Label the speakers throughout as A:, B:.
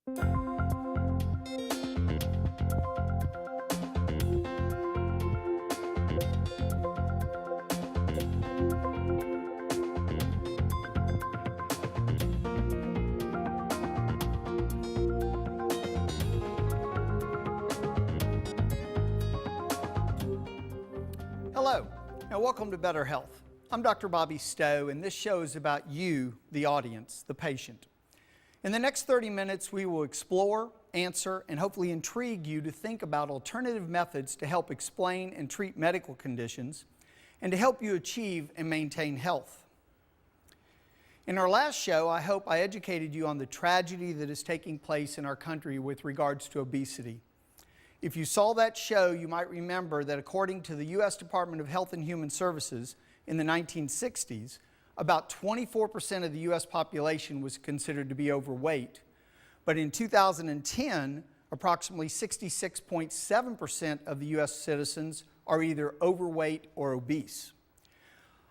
A: Hello, and welcome to Better Health. I'm Dr. Bobby Stowe, and this show is about you, the audience, the patient. In the next 30 minutes, we will explore, answer, and hopefully intrigue you to think about alternative methods to help explain and treat medical conditions and to help you achieve and maintain health. In our last show, I hope I educated you on the tragedy that is taking place in our country with regards to obesity. If you saw that show, you might remember that according to the U.S. Department of Health and Human Services in the 1960s, about 24% of the U.S. population was considered to be overweight. But in 2010, approximately 66.7% of the U.S. citizens are either overweight or obese.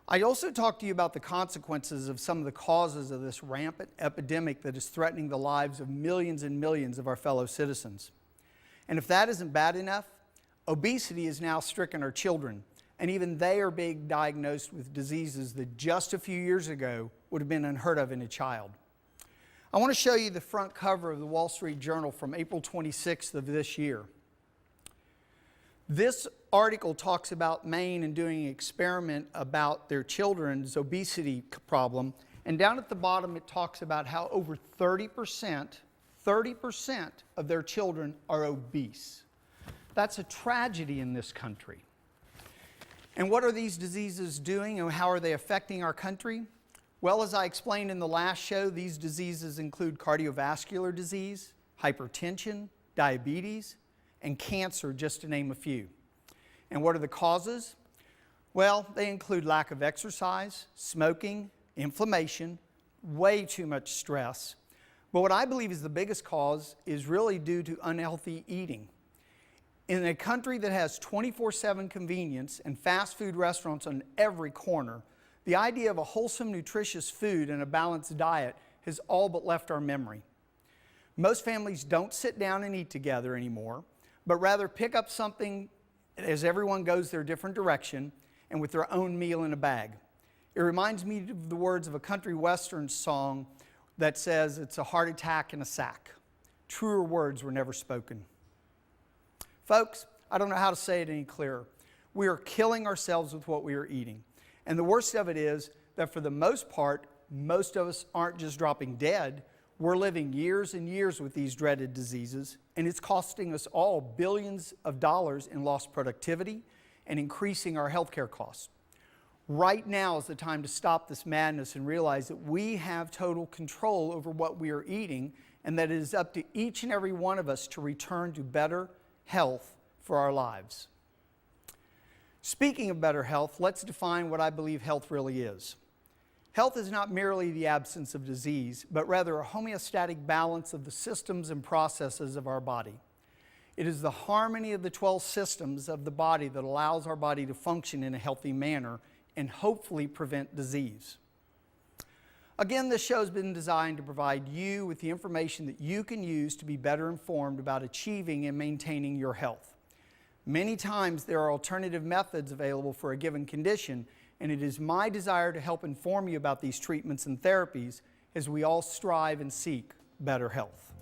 A: I also talked to you about the consequences of some of the causes of this rampant epidemic that is threatening the lives of millions and millions of our fellow citizens. And if that isn't bad enough, obesity has now stricken our children, and even they are being diagnosed with diseases that just a few years ago would have been unheard of in a child. I want to show you the front cover of the Wall Street Journal from April 26th of this year. This article talks about Maine and doing an experiment about their children's obesity problem, and down at the bottom it talks about how over 30% of their children are obese. That's a tragedy in this country. And what are these diseases doing and how are they affecting our country? Well, as I explained in the last show, these diseases include cardiovascular disease, hypertension, diabetes, and cancer, just to name a few. And what are the causes? Well, they include lack of exercise, smoking, inflammation, way too much stress. But what I believe is the biggest cause is really due to unhealthy eating. In a country that has 24/7 convenience and fast food restaurants on every corner, the idea of a wholesome, nutritious food and a balanced diet has all but left our memory. Most families don't sit down and eat together anymore, but rather pick up something as everyone goes their different direction and with their own meal in a bag. It reminds me of the words of a country western song that says it's a heart attack in a sack. Truer words were never spoken. Folks, I don't know how to say it any clearer. We are killing ourselves with what we are eating. And the worst of it is that for the most part, most of us aren't just dropping dead. We're living years and years with these dreaded diseases, and it's costing us all billions of dollars in lost productivity and increasing our healthcare costs. Right now is the time to stop this madness and realize that we have total control over what we are eating and that it is up to each and every one of us to return to better health for our lives. Speaking of better health, let's define what I believe health really is. Health is not merely the absence of disease, but rather a homeostatic balance of the systems and processes of our body. It is the harmony of the 12 systems of the body that allows our body to function in a healthy manner and hopefully prevent disease. Again, this show has been designed to provide you with the information that you can use to be better informed about achieving and maintaining your health. Many times there are alternative methods available for a given condition, and it is my desire to help inform you about these treatments and therapies as we all strive and seek better health.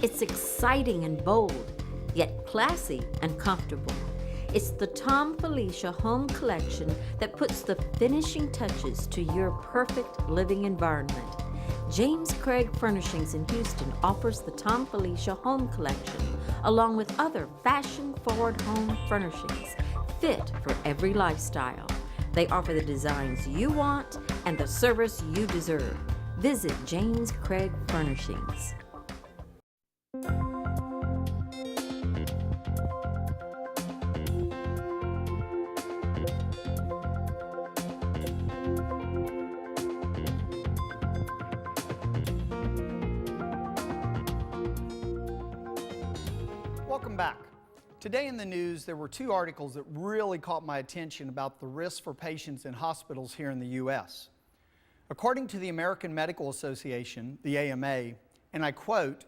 B: It's exciting and bold, yet classy and comfortable. It's the Tom Felicia Home Collection that puts the finishing touches to your perfect living environment. James Craig Furnishings in Houston offers the Tom Felicia Home Collection, along with other fashion-forward home furnishings, fit for every lifestyle. They offer the designs you want and the service you deserve. Visit James Craig Furnishings.
A: Welcome back. Today in the news, there were two articles that really caught my attention about the risks for patients in hospitals here in the U.S. According to the American Medical Association, the AMA, and I quote,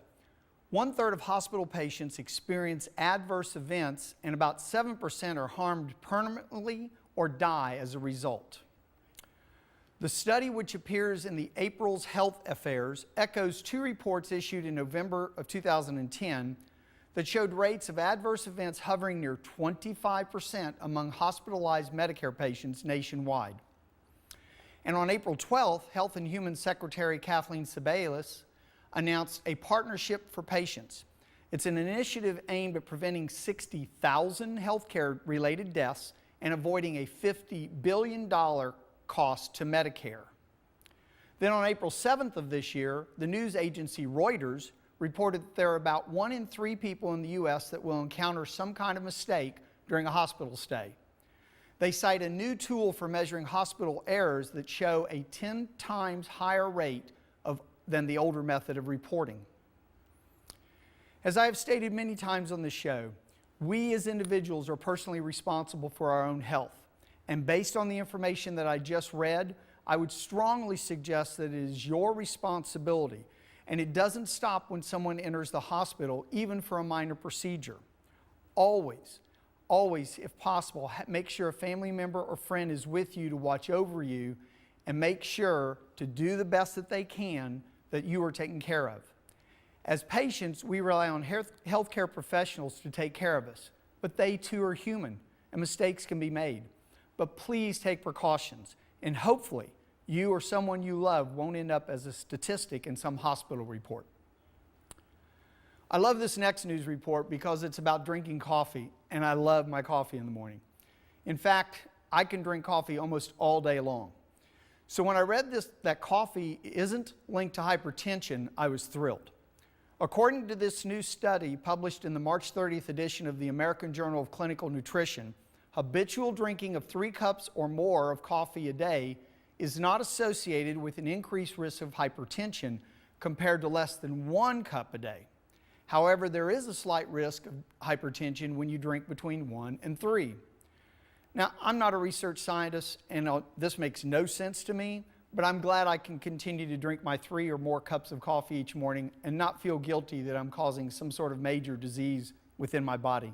A: 1/3 of hospital patients experience adverse events and about 7% are harmed permanently or die as a result. The study, which appears in the April's Health Affairs, echoes two reports issued in November of 2010 that showed rates of adverse events hovering near 25% among hospitalized Medicare patients nationwide. And on April 12th, Health and Human Secretary Kathleen Sebelius announced a partnership for patients. It's an initiative aimed at preventing 60,000 healthcare-related deaths and avoiding a $50 billion cost to Medicare. Then on April 7th of this year, the news agency Reuters reported that there are about 1 in 3 people in the U.S. that will encounter some kind of mistake during a hospital stay. They cite a new tool for measuring hospital errors that show a 10 times higher rate than the older method of reporting. As I have stated many times on this show, we as individuals are personally responsible for our own health. And based on the information that I just read, I would strongly suggest that it is your responsibility. And it doesn't stop when someone enters the hospital, even for a minor procedure. Always, if possible, make sure a family member or friend is with you to watch over you and make sure to do the best that they can that you are taken care of. As patients, we rely on healthcare professionals to take care of us, but they too are human and mistakes can be made. But please take precautions, and hopefully you or someone you love won't end up as a statistic in some hospital report. I love this next news report because it's about drinking coffee, and I love my coffee in the morning. In fact, I can drink coffee almost all day long. So when I read that coffee isn't linked to hypertension, I was thrilled. According to this new study published in the March 30th edition of the American Journal of Clinical Nutrition, habitual drinking of 3 cups or more of coffee a day is not associated with an increased risk of hypertension compared to less than 1 cup a day. However, there is a slight risk of hypertension when you drink between 1 and 3. Now, I'm not a research scientist, and this makes no sense to me, but I'm glad I can continue to drink my 3 or more cups of coffee each morning and not feel guilty that I'm causing some sort of major disease within my body.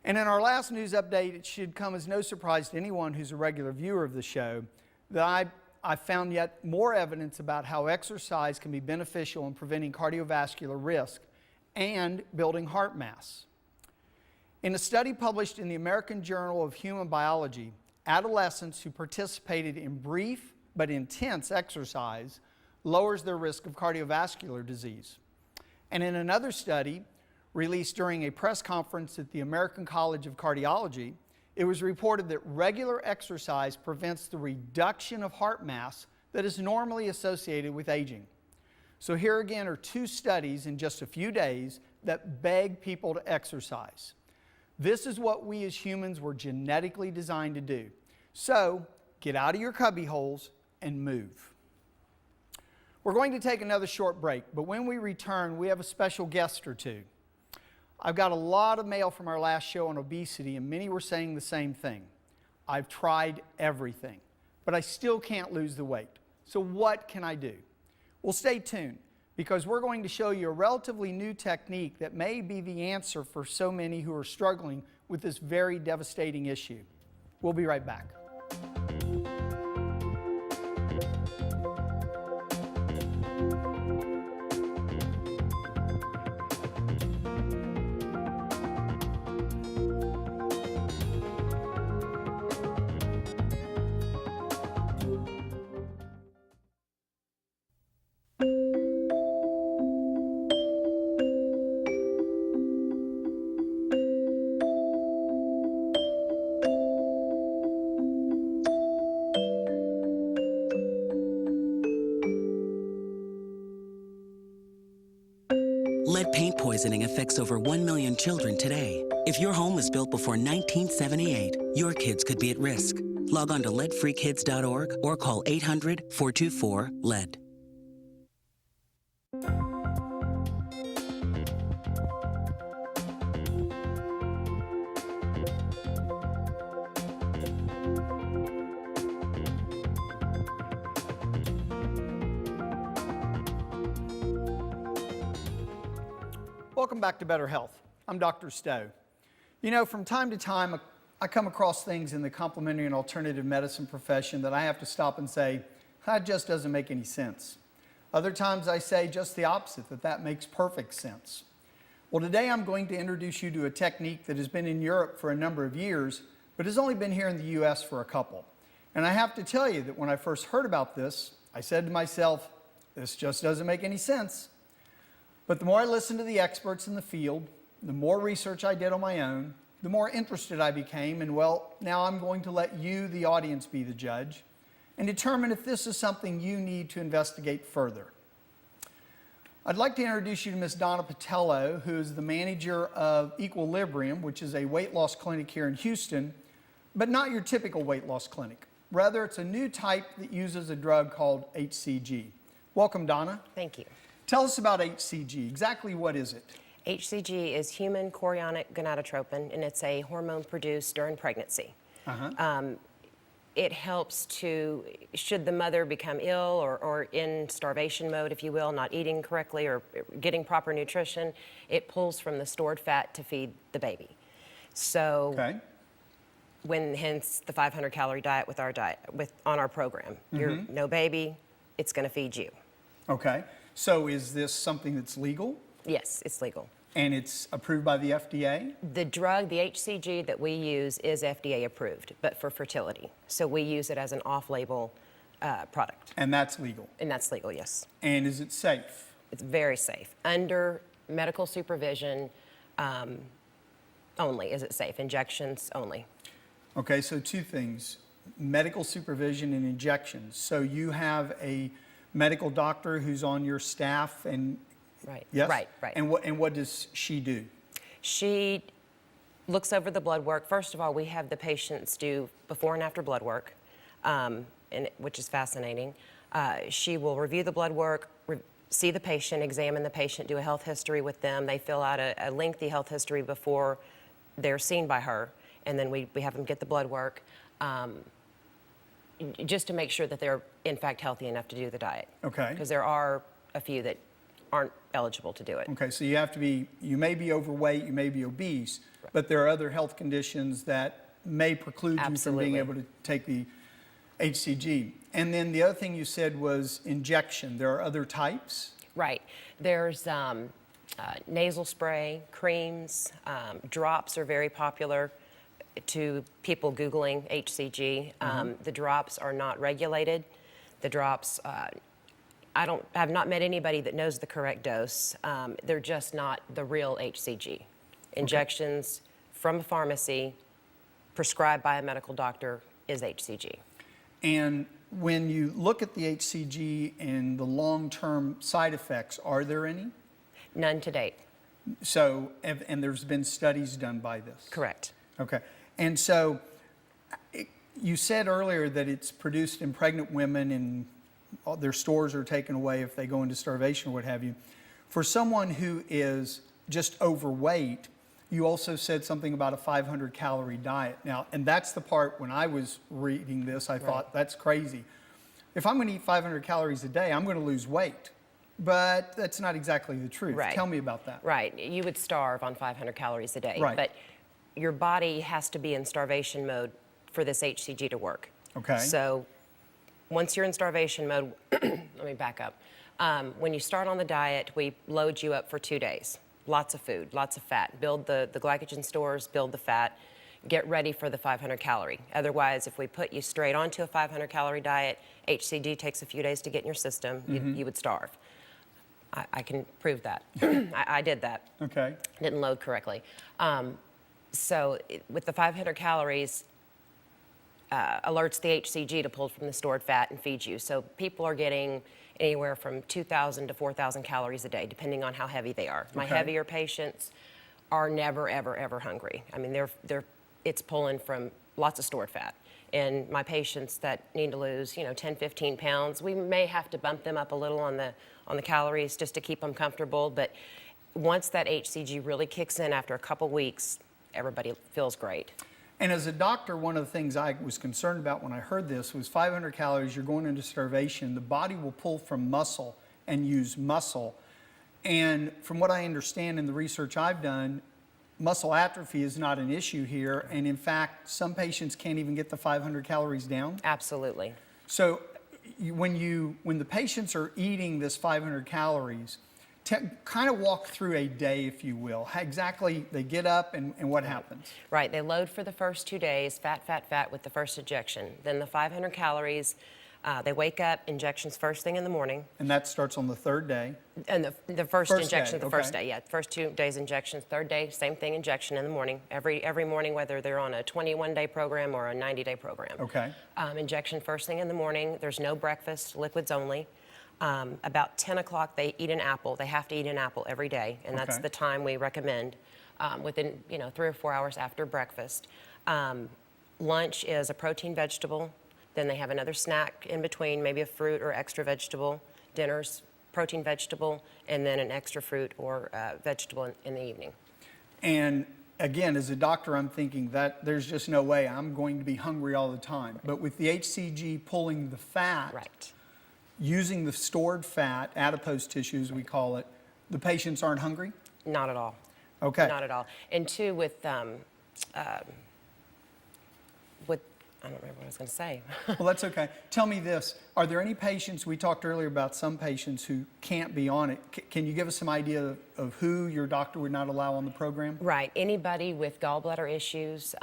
A: And in our last news update, it should come as no surprise to anyone who's a regular viewer of the show that I found yet more evidence about how exercise can be beneficial in preventing cardiovascular risk and building heart mass. In a study published in the American Journal of Human Biology, adolescents who participated in brief but intense exercise lowers their risk of cardiovascular disease. And in another study, released during a press conference at the American College of Cardiology, it was reported that regular exercise prevents the reduction of heart mass that is normally associated with aging. So here again are 2 studies in just a few days that beg people to exercise. This is what we as humans were genetically designed to do. So get out of your cubby holes and move. We're going to take another short break, but when we return, we have a special guest or two. I've got a lot of mail from our last show on obesity, and many were saying the same thing. I've tried everything, but I still can't lose the weight. So what can I do? Well, stay tuned, because we're going to show you a relatively new technique that may be the answer for so many who are struggling with this very devastating issue. We'll be right back.
C: Lead paint poisoning affects over 1 million children today. If your home was built before 1978, your kids could be at risk. Log on to leadfreekids.org or call 800-424-LEAD.
A: Welcome back to Better Health. I'm Dr. Stowe. You know, from time to time, I come across things in the complementary and alternative medicine profession that I have to stop and say, that just doesn't make any sense. Other times I say just the opposite, that makes perfect sense. Well, today I'm going to introduce you to a technique that has been in Europe for a number of years, but has only been here in the US for a couple. And I have to tell you that when I first heard about this, I said to myself, this just doesn't make any sense. But the more I listened to the experts in the field, the more research I did on my own, the more interested I became, and well, now I'm going to let you, the audience, be the judge and determine if this is something you need to investigate further. I'd like to introduce you to Ms. Donna Patello, who is the manager of Equilibrium, which is a weight loss clinic here in Houston, but not your typical weight loss clinic. Rather, it's a new type that uses a drug called HCG. Welcome, Donna.
D: Thank you.
A: Tell us about HCG. Exactly what is it?
D: HCG is human chorionic gonadotropin, and it's a hormone produced during pregnancy. It helps to, should the mother become ill or in starvation mode, if you will, not eating correctly or getting proper nutrition, it pulls from the stored fat to feed the baby. So, hence the 500-calorie diet with our on our program. You're no baby, it's going to feed you.
A: Okay. So is this something that's legal?
D: Yes, it's legal.
A: And it's approved by the FDA?
D: The drug, the HCG that we use is FDA approved, but for fertility. So we use it as an off-label product.
A: And that's legal?
D: And that's legal, yes.
A: And is it safe?
D: It's very safe. Under medical supervision only is it safe. Injections only.
A: Okay, so two things. Medical supervision and injections. So you have a medical doctor who's on your staff and...
D: Right.
A: Yes?
D: Right.
A: And what does she do?
D: She looks over the blood work. First of all, we have the patients do before and after blood work, which is fascinating. She will review the blood work, see the patient, examine the patient, do a health history with them. They fill out a lengthy health history before they're seen by her, and then we have them get the blood work just to make sure that they're, in fact, healthy enough to do the diet.
A: Okay.
D: Because there are a few that aren't eligible to do it.
A: Okay, so you may be overweight, you may be obese, but there are other health conditions that may preclude you from being able to take the HCG. And then the other thing you said was injection. There are other types?
D: Right. There's nasal spray, creams, drops are very popular to people Googling HCG. The drops are not regulated. The drops, I have not met anybody that knows the correct dose. They're just not the real HCG. Injections from a pharmacy, prescribed by a medical doctor, is HCG.
A: And when you look at the HCG and the long-term side effects, are there any?
D: None to date.
A: So, and there's been studies done by this?
D: Correct.
A: Okay. And so, you said earlier that it's produced in pregnant women and their stores are taken away if they go into starvation or what have you. For someone who is just overweight, you also said something about a 500-calorie diet. Now, and that's the part when I was reading this, I thought, that's crazy. If I'm going to eat 500 calories a day, I'm going to lose weight. But that's not exactly the truth.
D: Right.
A: Tell me about that.
D: Right. You would starve on 500 calories a day.
A: Right.
D: But your body has to be in starvation mode for this HCG to work.
A: Okay.
D: So once you're in starvation mode, let me back up. When you start on the diet, we load you up for 2 days. Lots of food, lots of fat. Build the glycogen stores, build the fat, get ready for the 500 calorie. Otherwise, if we put you straight onto a 500 calorie diet, HCG takes a few days to get in your system, you would starve. I can prove that. I did that.
A: Okay.
D: Didn't load correctly. So with the 500 calories, alerts the HCG to pull from the stored fat and feed you. So people are getting anywhere from 2,000 to 4,000 calories a day, depending on how heavy they are. My heavier patients are never, ever, ever hungry. I mean, it's pulling from lots of stored fat. And my patients that need to lose, 10, 15 pounds, we may have to bump them up a little on the calories just to keep them comfortable. But once that HCG really kicks in after a couple weeks, everybody feels great.
A: And as a doctor, one of the things I was concerned about when I heard this was 500 calories, you're going into starvation, the body will pull from muscle and use muscle. And from what I understand in the research I've done, muscle atrophy is not an issue here. And in fact, some patients can't even get the 500 calories down.
D: Absolutely.
A: So when the patients are eating this 500 calories, kind of walk through a day, if you will. How exactly they get up and what happens?
D: Right, they load for the first 2 days, fat with the first injection. Then the 500 calories, they wake up, injections first thing in the morning.
A: And that starts on the third day.
D: And the first
A: First
D: injection,
A: day,
D: the first
A: okay.
D: day, yeah. First 2 days injections, third day, same thing, injection in the morning. Every morning, whether they're on a 21-day program or a 90-day program.
A: Okay.
D: Injection first thing in the morning. There's no breakfast, liquids only. About 10 o'clock, they eat an apple. They have to eat an apple every day, and that's
A: Okay.
D: the time we recommend within 3 or 4 hours after breakfast. Lunch is a protein vegetable. Then they have another snack in between, maybe a fruit or extra vegetable. Dinner's protein vegetable, and then an extra fruit or vegetable in the evening.
A: And again, as a doctor, I'm thinking that there's just no way I'm going to be hungry all the time. But with the HCG pulling the fat,
D: Right.
A: using the stored fat, adipose tissue as we call it, the patients aren't hungry?
D: Not at all.
A: Okay.
D: Not at all. And two, with I don't remember what I was going to say.
A: Well, that's okay. Tell me this. Are there any patients, we talked earlier about some patients who can't be on it. Can you give us some idea of who your doctor would not allow on the program?
D: Right. Anybody with gallbladder issues,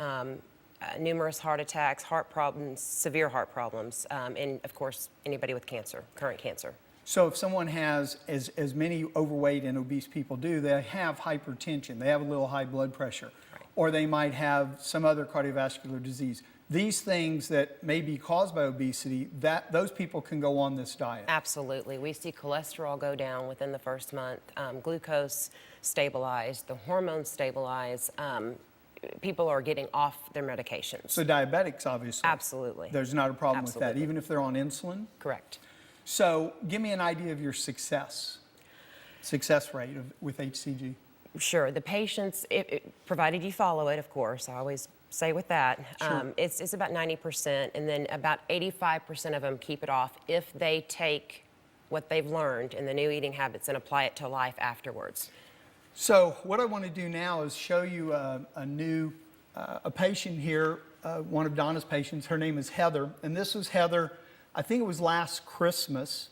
D: numerous heart attacks, heart problems, severe heart problems, and of course, anybody with cancer, current cancer.
A: So if someone has, as many overweight and obese people do, they have hypertension, they have a little high blood pressure,
D: Right.
A: or they might have some other cardiovascular disease. These things that may be caused by obesity, those people can go on this diet.
D: Absolutely. We see cholesterol go down within the first month, glucose stabilized, the hormones stabilize. People are getting off their medications.
A: So diabetics, obviously.
D: Absolutely.
A: There's not a problem with that,
D: Absolutely.
A: even if they're on insulin.
D: Correct.
A: So give me an idea of your success rate with HCG.
D: Sure. The patients, provided you follow it, of course, I always say with that,
A: Sure.
D: it's about 90%, and then about 85% of them keep it off if they take what they've learned in the new eating habits and apply it to life afterwards.
A: So what I want to do now is show you a patient here, one of Donna's patients. Her name is Heather, and this was Heather, I think it was last Christmas,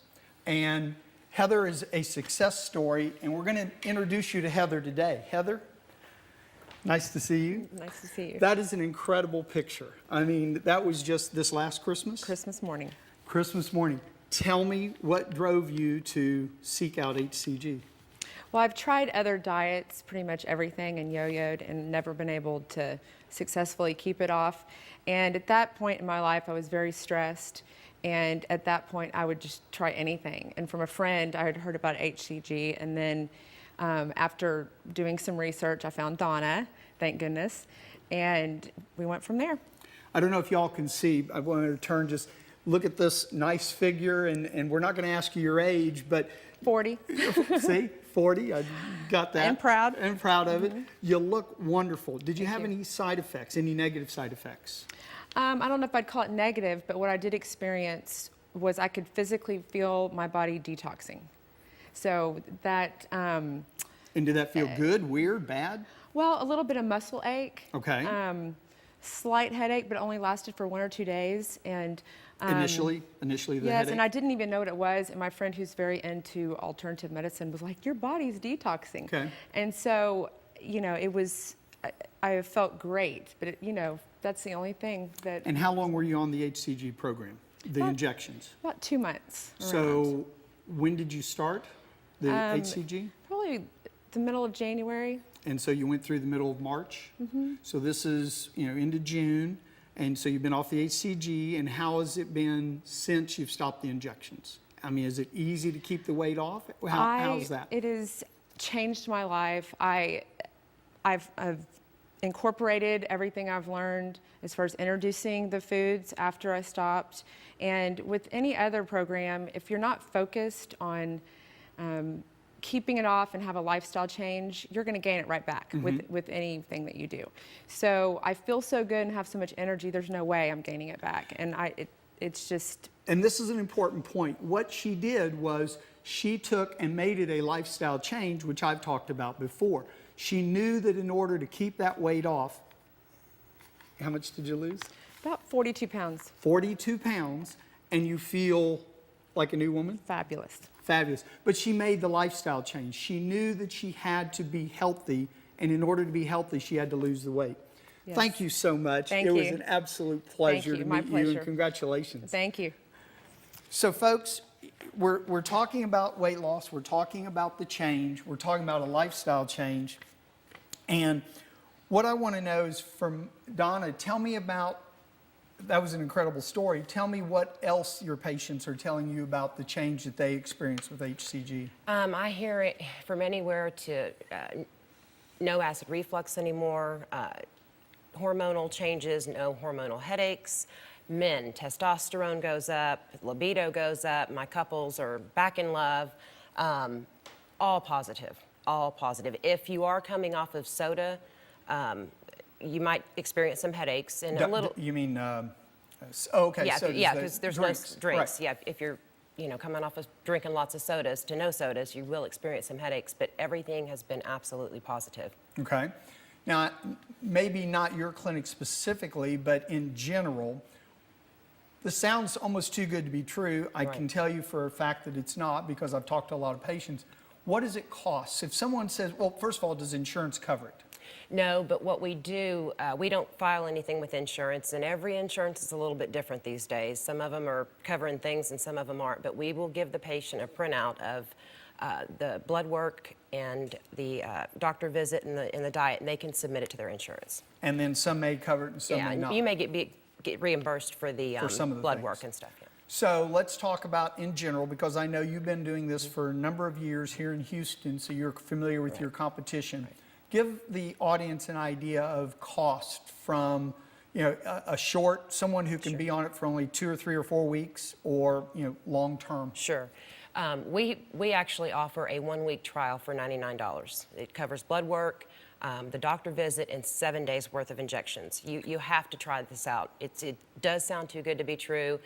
A: and Heather is a success story, and we're going to introduce you to Heather today. Heather, nice to see you.
E: Nice to see you.
A: That is an incredible picture. I mean, that was just this last Christmas?
E: Christmas morning.
A: Christmas morning. Tell me what drove you to seek out HCG?
E: Well, I've tried other diets, pretty much everything, and yo-yoed, and never been able to successfully keep it off. And at that point in my life, I was very stressed. And at that point, I would just try anything. And from a friend, I had heard about HCG. And then after doing some research, I found Donna, thank goodness. And we went from there.
A: I don't know if y'all can see, I wanted to turn, just look at this nice figure, and we're not going to ask you your age, but
E: 40.
A: see, 40, I got that.
E: And proud.
A: And proud of it. You look wonderful. Did you have any side effects, any negative side effects?
E: I don't know if I'd call it negative, but what I did experience was I could physically feel my body detoxing. So that,
A: And did that feel good, weird, bad?
E: well, a little bit of muscle ache.
A: Okay.
E: Slight headache, but it only lasted for 1 or 2 days. And
A: Initially the
E: yes,
A: headache?
E: and I didn't even know what it was. And my friend who's very into alternative medicine was like, your body's detoxing.
A: Okay.
E: And so, it was, I felt great, but that's the only thing that,
A: And how long were you on the HCG program, the injections?
E: about 2 months. around.
A: So when did you start the HCG?
E: Probably the middle of January.
A: And so you went through the middle of March. So this is, into June. And so you've been off the HCG. And how has it been since you've stopped the injections? I mean, is it easy to keep the weight off? How's that?
E: It has changed my life. I've incorporated everything I've learned as far as introducing the foods after I stopped. And with any other program, if you're not focused on keeping it off and have a lifestyle change, you're going to gain it right back with anything that you do. So I feel so good and have so much energy, there's no way I'm gaining it back. And it's just...
A: And this is an important point. What she did was she took and made it a lifestyle change, which I've talked about before. She knew that in order to keep that weight off, how much did you lose?
E: About 42 pounds.
A: 42 pounds, and you feel like a new woman?
E: Fabulous.
A: Fabulous. But she made the lifestyle change. She knew that she had to be healthy, and in order to be healthy, she had to lose the weight.
E: Yes.
A: Thank you so much.
E: Thank
A: it was
E: you.
A: an absolute pleasure
E: you.
A: to
E: My
A: meet you, and
E: pleasure.
A: congratulations.
E: Thank you.
A: So, folks, we're talking about weight loss. We're talking about the change. We're talking about a lifestyle change. And what I want to know is from Donna, tell me about, that was an incredible story. Tell me what else your patients are telling you about the change that they experience with HCG.
D: I hear it from anywhere to no acid reflux anymore, hormonal changes, no hormonal headaches. Men, testosterone goes up, libido goes up, my couples are back in love. All positive, all positive. If you are coming off of soda, you might experience some headaches and a little.
A: You mean, okay.
D: Yeah,
A: sodas,
D: yeah,
A: the
D: because there's
A: drinks.
D: no drinks.
A: Right.
D: Yeah, if you're, coming off of drinking lots of sodas to no sodas, you will experience some headaches. But everything has been absolutely positive.
A: Okay. Now, maybe not your clinic specifically, but in general, this sounds almost too good to be true. I can tell you for a fact that it's not because I've talked to a lot of patients. What does it cost? If someone says, well, first of all, does insurance cover it?
D: No, but what we do, we don't file anything with insurance, and every insurance is a little bit different these days. Some of them are covering things and some of them aren't, but we will give the patient a printout of the blood work and the doctor visit and the diet, and they can submit it to their insurance.
A: And then some may cover it and some
D: Yeah,
A: may not.
D: you may get reimbursed for the
A: some of the
D: blood
A: things.
D: work and stuff. Yeah.
A: So let's talk about in general, because I know you've been doing this for a number of years here in Houston, so you're familiar with your competition. Give the audience an idea of cost from, a short, someone who can be on it for only 2 or 3 or 4 weeks, or, long term.
D: Sure. We actually offer a 1-week trial for $99. It covers blood work, the doctor visit, and 7 days worth of injections. You have to try this out. It does sound too good to be true.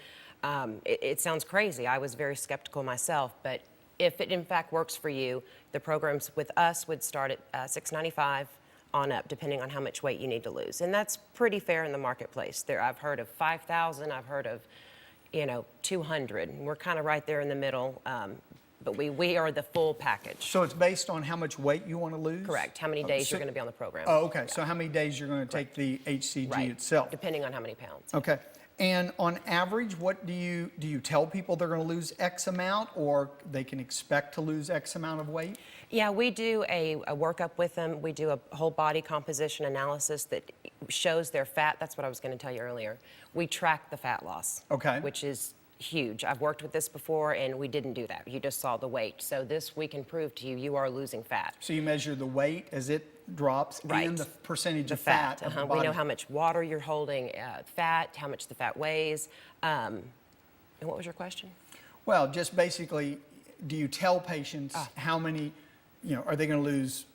D: It sounds crazy. I was very skeptical myself, but if it in fact works for you, the programs with us would start at $695 on up, depending on how much weight you need to lose. And that's pretty fair in the marketplace. I've heard of 5,000, I've heard of 200. We're kind of right there in the middle, but we are the full package.
A: So it's based on how much weight you want to lose?
D: Correct. How many days
A: so-
D: you're going to be on the program.
A: Oh, okay. So how many days you're going to take the HCG
D: Right.
A: itself?
D: Depending on how many pounds.
A: Okay. And on average, what do you tell people they're going to lose X amount, or they can expect to lose X amount of weight?
D: Yeah, we do a workup with them. We do a whole body composition analysis that shows their fat. That's what I was going to tell you earlier. We track the fat loss.
A: Okay.
D: Which is huge. I've worked with this before, and we didn't do that. You just saw the weight. So this, we can prove to you, you are losing fat.
A: So you measure the weight as it drops
D: Right.
A: and the percentage
D: The
A: of fat. of the
D: We know
A: body.
D: how much water you're holding, fat, how much the fat weighs. And what was your question?
A: Well, just basically, do you tell patients how many, are they going to lose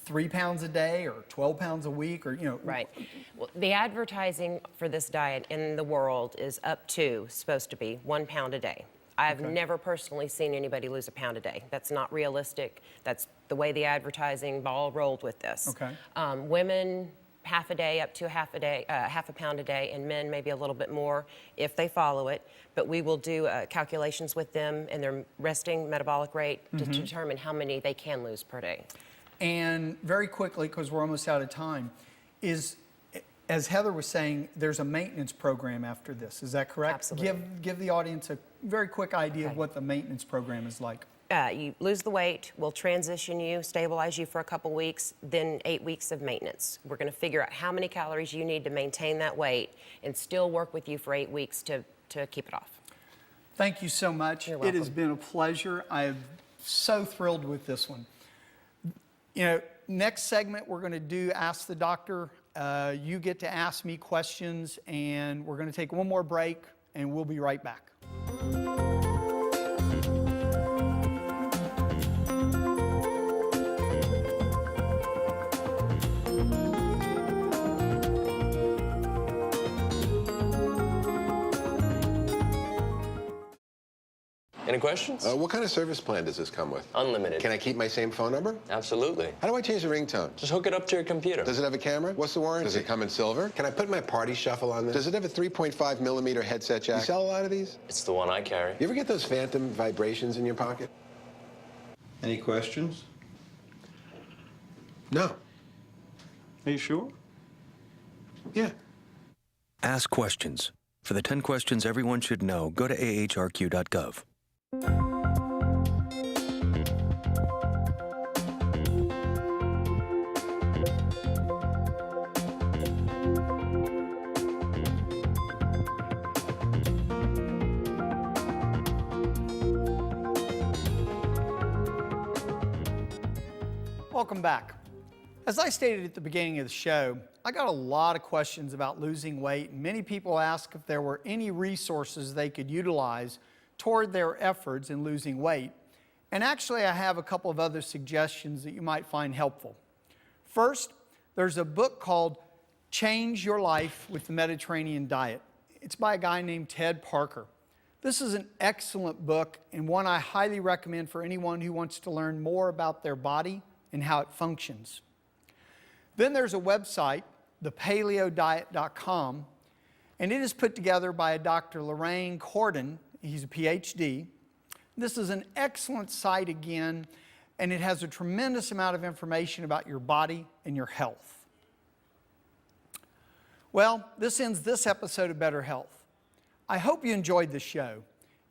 A: 3 pounds a day or 12 pounds a week, or,
D: Right. Well, the advertising for this diet in the world is up to, supposed to be, 1 pound a day. I've never personally seen anybody lose a pound a day. That's not realistic. That's the way the advertising ball rolled with this.
A: Okay.
D: Women, half a day up to half a pound a day, and men maybe a little bit more if they follow it. But we will do calculations with them and their resting metabolic rate to determine how many they can lose per day.
A: And very quickly, because we're almost out of time, as Heather was saying, there's a maintenance program after this. Is that correct?
D: Absolutely.
A: Give the audience a very quick idea of
D: Okay.
A: what the maintenance program is like.
D: You lose the weight, we'll transition you, stabilize you for a couple weeks, then 8 weeks of maintenance. We're going to figure out how many calories you need to maintain that weight and still work with you for 8 weeks to keep it off.
A: Thank you so much.
D: You're
A: It has
D: welcome.
A: been a pleasure. I'm so thrilled with this one. Next segment, we're going to do Ask the Doctor. You get to ask me questions, and we're going to take one more break, and we'll be right back.
F: Any questions?
G: What kind of service plan does this come with?
F: Unlimited.
G: Can I keep my same phone number?
F: Absolutely.
G: How do I change the ringtone?
F: Just hook it up to your computer.
G: Does it have a camera? What's the warranty? Does it come in silver? Can I put my party shuffle on this? Does it have a 3.5 millimeter headset jack? You sell a lot of these?
F: It's the one I carry.
G: You ever get those phantom vibrations in your pocket?
H: Any questions?
G: No.
H: Are you sure?
G: Yeah.
I: Ask questions. For the 10 questions everyone should know, go to ahrq.gov.
A: Welcome back. As I stated at the beginning of the show, I got a lot of questions about losing weight, and many people asked if there were any resources they could utilize toward their efforts in losing weight. And actually, I have a couple of other suggestions that you might find helpful. First, there's a book called Change Your Life with the Mediterranean Diet. It's by a guy named Ted Parker. This is an excellent book and one I highly recommend for anyone who wants to learn more about their body and how it functions. Then there's a website, thepaleodiet.com, and it is put together by a Dr. Lorraine Corden. He's a PhD. This is an excellent site again, and it has a tremendous amount of information about your body and your health. Well, this ends this episode of Better Health. I hope you enjoyed the show.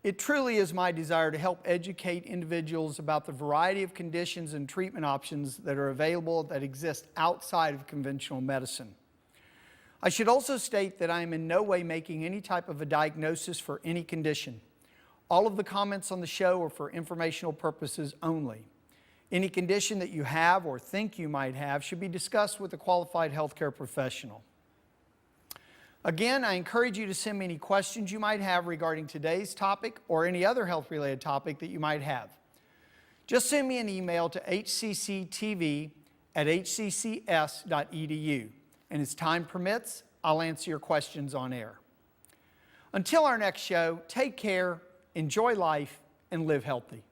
A: It truly is my desire to help educate individuals about the variety of conditions and treatment options that are available that exist outside of conventional medicine. I should also state that I am in no way making any type of a diagnosis for any condition. All of the comments on the show are for informational purposes only. Any condition that you have or think you might have should be discussed with a qualified healthcare professional. Again, I encourage you to send me any questions you might have regarding today's topic or any other health-related topic that you might have. Just send me an email to hcctv@hccs.edu, and as time permits, I'll answer your questions on air. Until our next show, take care, enjoy life, and live healthy.